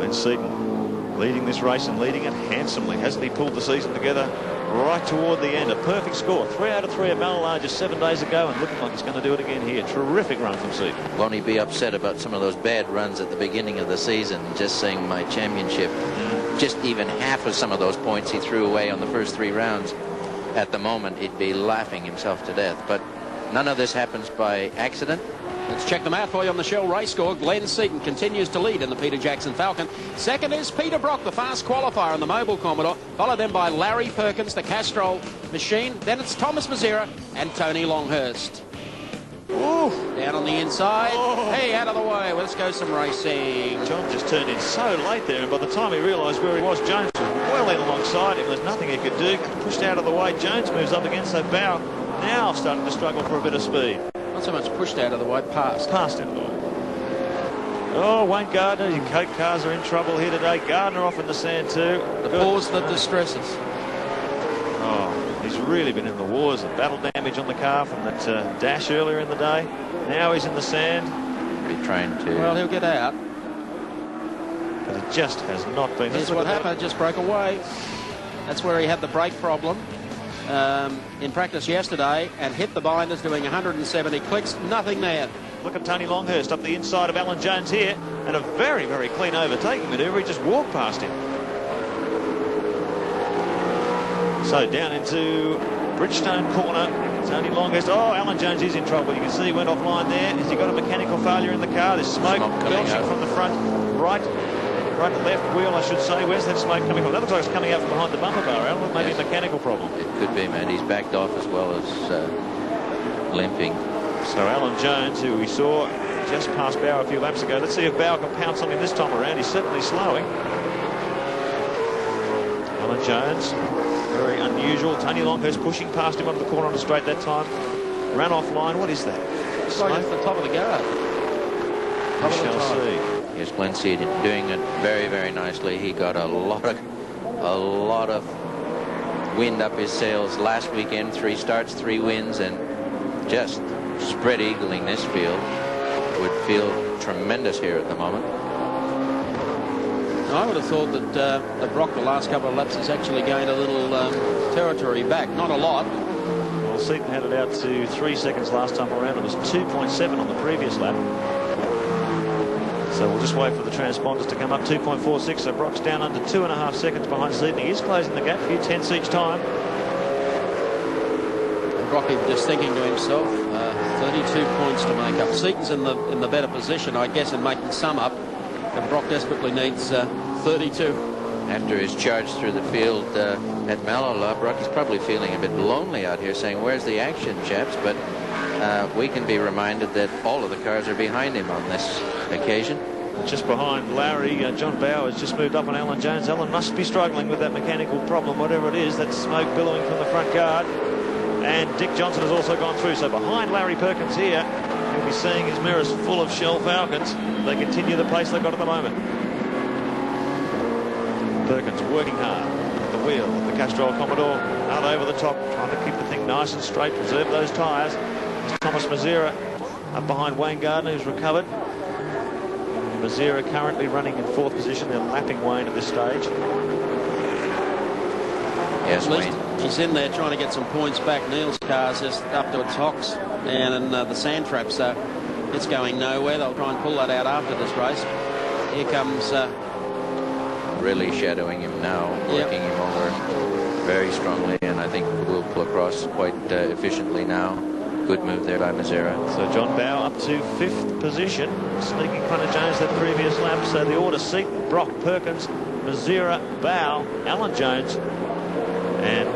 Glenn Seaton leading this race and leading it handsomely. Hasn't he pulled the season together right toward the end? A perfect score. 3 out of 3 at Malala just 7 days ago, and looking like he's going to do it again here. Terrific run from Seaton. Won't he be upset about some of those bad runs at the beginning of the season? Just saying my championship, just even half of some of those points he threw away on the first 3 rounds. At the moment, he'd be laughing himself to death. But none of this happens by accident. Let's check the math for you on the Shell race score. Glenn Seaton continues to lead in the Peter Jackson Falcon. Second is Peter Brock, the fast qualifier in the Mobile Commodore, followed then by Larry Perkins, the Castrol Machine. Then it's Thomas Mazera and Tony Longhurst. Ooh. Down on the inside. Oh. Hey, out of the way. Let's go some racing. John just turned in so late there, and by the time he realised where he was, Jones was well in alongside him. There's nothing he could do. Pushed out of the way. Jones moves up against that bow. Now starting to struggle for a bit of speed. Not so much pushed out of the way, passed. Passed out of the way. Oh, Wayne Gardner, your Coke cars are in trouble here today. Gardner off in the sand too. The pause that distresses. Oh, he's really been in the wars. The battle damage on the car from that dash earlier in the day. Now he's in the sand. Be trying to. Well, he'll get out. But it just has not been. Here's what happened. It just broke away. That's where he had the brake problem. In practice yesterday, and hit the binders doing 170 clicks. Nothing there. Look at Tony Longhurst up the inside of Alan Jones here, and a very, very clean overtaking manoeuvre. He just walked past him. So down into Bridgestone corner, Tony Longhurst. Oh, Alan Jones is in trouble. You can see he went offline there. Has he got a mechanical failure in the car? There's smoke belching from the front, right and left wheel, I should say. Where's that smoke coming from? That looks like it's coming out from behind the bumper bar, Alan. Maybe a mechanical problem. It could be, man. He's backed off as well as limping. So Alan Jones, who we saw just past Bauer a few laps ago. Let's see if Bauer can pounce on him this time around. He's certainly slowing. Alan Jones, very unusual. Tony Longhurst pushing past him on the corner on the straight that time. Ran offline. What is that? It's like it's the top of the guard. We shall see. Yes, Glenn Seaton doing it very, very nicely. He got a lot of wind up his sails last weekend. 3 starts, 3 wins, and just spread eagling this field. Would feel tremendous here at the moment. I would have thought that the Brock the last couple of laps has actually gained a little territory back. Not a lot. Well, Seaton had it out to 3 seconds last time around. It was 2.7 on the previous lap. So we'll just wait for the transponders to come up. 2.46. So Brock's down under 2.5 seconds behind Seaton. He is closing the gap. A few tenths each time. Brock just thinking to himself, 32 points to make up. Seaton's in the better position, I guess, in making some up. And Brock desperately needs 32. After his charge through the field at Malala, Brock is probably feeling a bit lonely out here, saying, "Where's the action, chaps?" But we can be reminded that all of the cars are behind him on this occasion. Just behind Larry, John Bauer has just moved up on Alan Jones. Alan must be struggling with that mechanical problem, whatever it is. That smoke billowing from the front guard. And Dick Johnson has also gone through. So behind Larry Perkins here, you'll be seeing his mirrors full of Shell Falcons. They continue the pace they've got at the moment. Perkins working hard at the wheel of the Castrol Commodore, out over the top, trying to keep the thing nice and straight, preserve those tyres. Thomas Mazera up behind Wayne Gardner, who's recovered. Mazera currently running in 4th position. They're lapping Wayne at this stage. Yes, Wayne. He's in there trying to get some points back. Neil's car's just up to its hocks and in the sand trap, so it's going nowhere. They'll try and pull that out after this race. Here comes... really shadowing him now, working him over very strongly, and I think we'll pull across quite efficiently now. Good move there by Mazera. So John Bauer up to 5th position, sneaking in front of Jones that previous lap. So the order: Seaton, Brock, Perkins, Mazera, Bauer, Alan Jones, and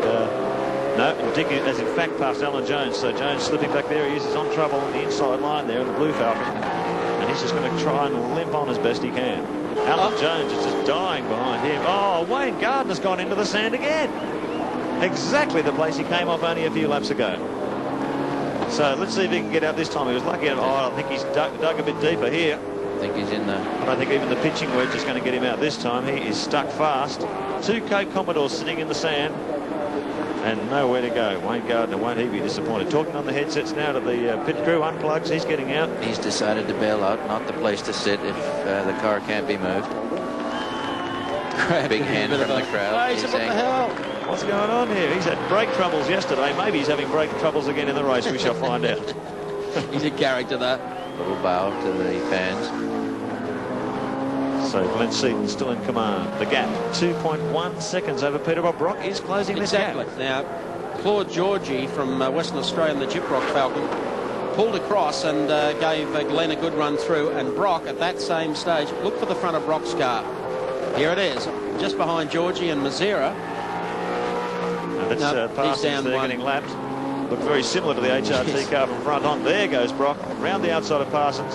no, Dick has in fact passed Alan Jones. So Jones slipping back there. He is on trouble on the inside line there in the Blue Falcon, and he's just going to try and limp on as best he can. Alan Jones is just dying behind him. Oh, Wayne Gardner's gone into the sand again. Exactly the place he came off only a few laps ago. So let's see if he can get out this time. He was lucky. Oh, I think he's dug a bit deeper here. I think he's in there. I don't think even the pitching wedge is going to get him out this time. He is stuck fast. 2 Coke Commodores sitting in the sand and nowhere to go. Wayne Gardner, won't he be disappointed? Talking on the headsets now to the pit crew. Unplugs. He's getting out. He's decided to bail out. Not the place to sit if the car can't be moved. Big hand from the crowd. What the hell? What's going on here? He's had brake troubles yesterday. Maybe he's having brake troubles again in the race. We shall find out. He's a character, that. Little bow to the fans. So Glenn Seaton still in command. The gap, 2.1 seconds over Peter Brock. Brock is closing this gap. Now, Claude Georgie from Western Australia, the Gyprock Falcon, pulled across and gave Glenn a good run through. And Brock, at that same stage, look for the front of Brock's car. Here it is, just behind Georgie and Mazera. It's Parsons there getting lapped. Look very similar to the HRT car from front on. There goes Brock, round the outside of Parsons.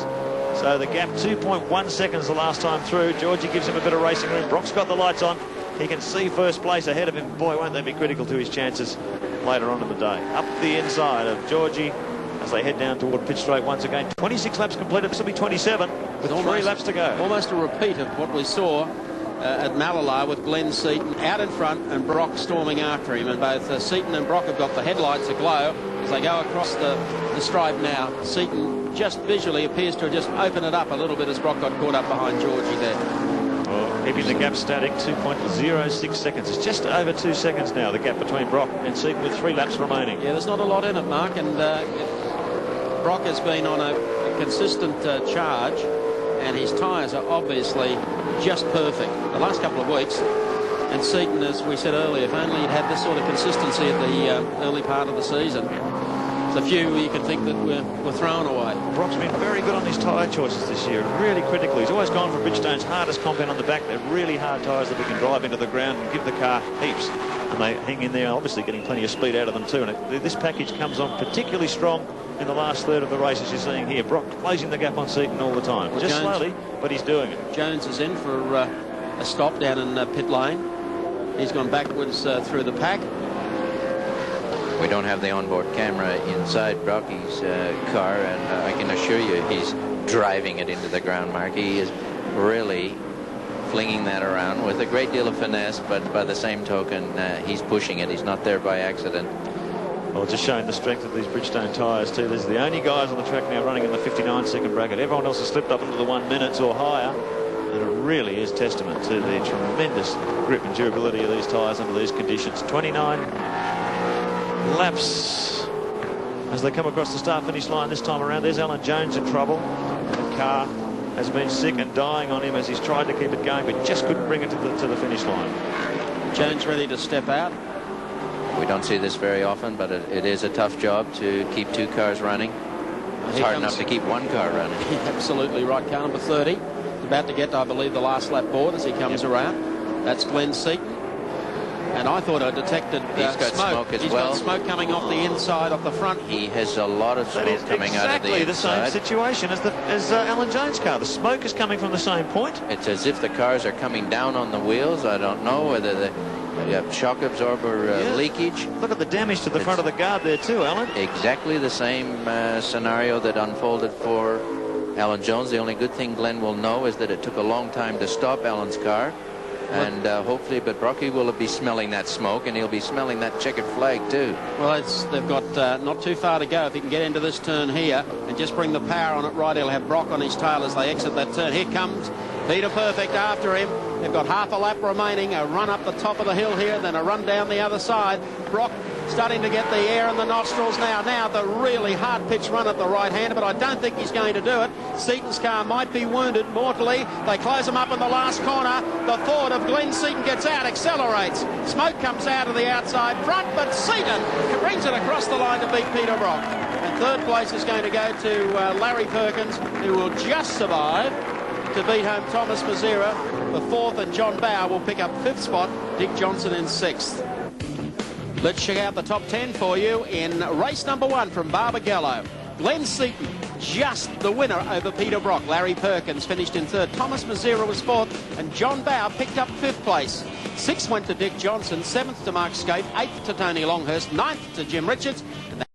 So the gap, 2.1 seconds the last time through. Georgie gives him a bit of racing room. Brock's got the lights on. He can see first place ahead of him. Boy, won't they be critical to his chances later on in the day. Up the inside of Georgie as they head down toward pit straight once again. 26 laps completed. This will be 27 with 3 laps to go. Almost a repeat of what we saw at Malala with Glenn Seaton out in front and Brock storming after him. And both Seaton and Brock have got the headlights aglow as they go across the stripe now. Seaton just visually appears to have just opened it up a little bit as Brock got caught up behind Georgie there. Well, keeping the gap static, 2.06 seconds. It's just over 2 seconds now, the gap between Brock and Seaton with 3 laps remaining. Yeah, there's not a lot in it, Mark, and Brock has been on a consistent charge, and his tyres are obviously just perfect the last couple of weeks. And Seaton, as we said earlier, if only he'd had this sort of consistency at the early part of the season, there's a few you can think that were thrown away. Brock's been very good on his tyre choices this year, really critical. He's always gone for Bridgestone's hardest compound on the back. They're really hard tyres that we can drive into the ground and give the car heaps. And they hang in there, obviously getting plenty of speed out of them too. And this package comes on particularly strong in the last third of the race, as you're seeing here. Brock closing the gap on Seaton all the time. Well, just slowly, but he's doing it. Jones is in for a stop down in pit lane. He's gone backwards through the pack. We don't have the onboard camera inside Brocky's car, and I can assure you he's driving it into the ground, Mark. He is really flinging that around with a great deal of finesse, but by the same token, he's pushing it. He's not there by accident. Well, just showing the strength of these Bridgestone tyres too. These are the only guys on the track now running in the 59-second bracket. Everyone else has slipped up into the 1 minute or higher. And it really is testament to the tremendous grip and durability of these tyres under these conditions. 29 laps as they come across the start-finish line this time around. There's Alan Jones in trouble. The car has been sick and dying on him as he's tried to keep it going, but just couldn't bring it to the finish line. Jones ready to step out. We don't see this very often, but it is a tough job to keep 2 cars running. It's hard enough to keep 1 car running. Absolutely right. Car number 30. About to get, I believe, the last lap board as he comes around. That's Glenn Seaton. And I thought I detected He's got smoke as well. He's got smoke coming off the inside, off the front. He has a lot of smoke coming out of the inside. Exactly the same situation as Alan Jones' car. The smoke is coming from the same point. It's as if the cars are coming down on the wheels. I don't know whether the shock absorber leakage. Look at the damage to the front of the guard there too, Alan. Exactly the same scenario that unfolded for Alan Jones. The only good thing Glenn will know is that it took a long time to stop Alan's car. And hopefully, but Brocky will be smelling that smoke, and he'll be smelling that checkered flag too. Well, they've got not too far to go. If he can get into this turn here and just bring the power on it right, he'll have Brock on his tail as they exit that turn. Here comes Peter Perfect after him. They've got half a lap remaining. A run up the top of the hill here, then a run down the other side. Brock starting to get the air in the nostrils now. Now the really hard pitch run at the right hand, but I don't think he's going to do it. Seaton's car might be wounded mortally. They close him up in the last corner. The Ford of Glenn Seaton gets out, accelerates. Smoke comes out of the outside front, but Seaton brings it across the line to beat Peter Brock. And third place is going to go to Larry Perkins, who will just survive to beat home Thomas Mazera. The 4th, and John Bower will pick up 5th spot. Dick Johnson in 6th. Let's check out the top 10 for you in race number 1 from Barbagello. Glenn Seaton, just the winner over Peter Brock. Larry Perkins finished in 3rd. Thomas Mazera was 4th, and John Bower picked up 5th place. 6th went to Dick Johnson, 7th to Mark Scape, 8th to Tony Longhurst, 9th to Jim Richards.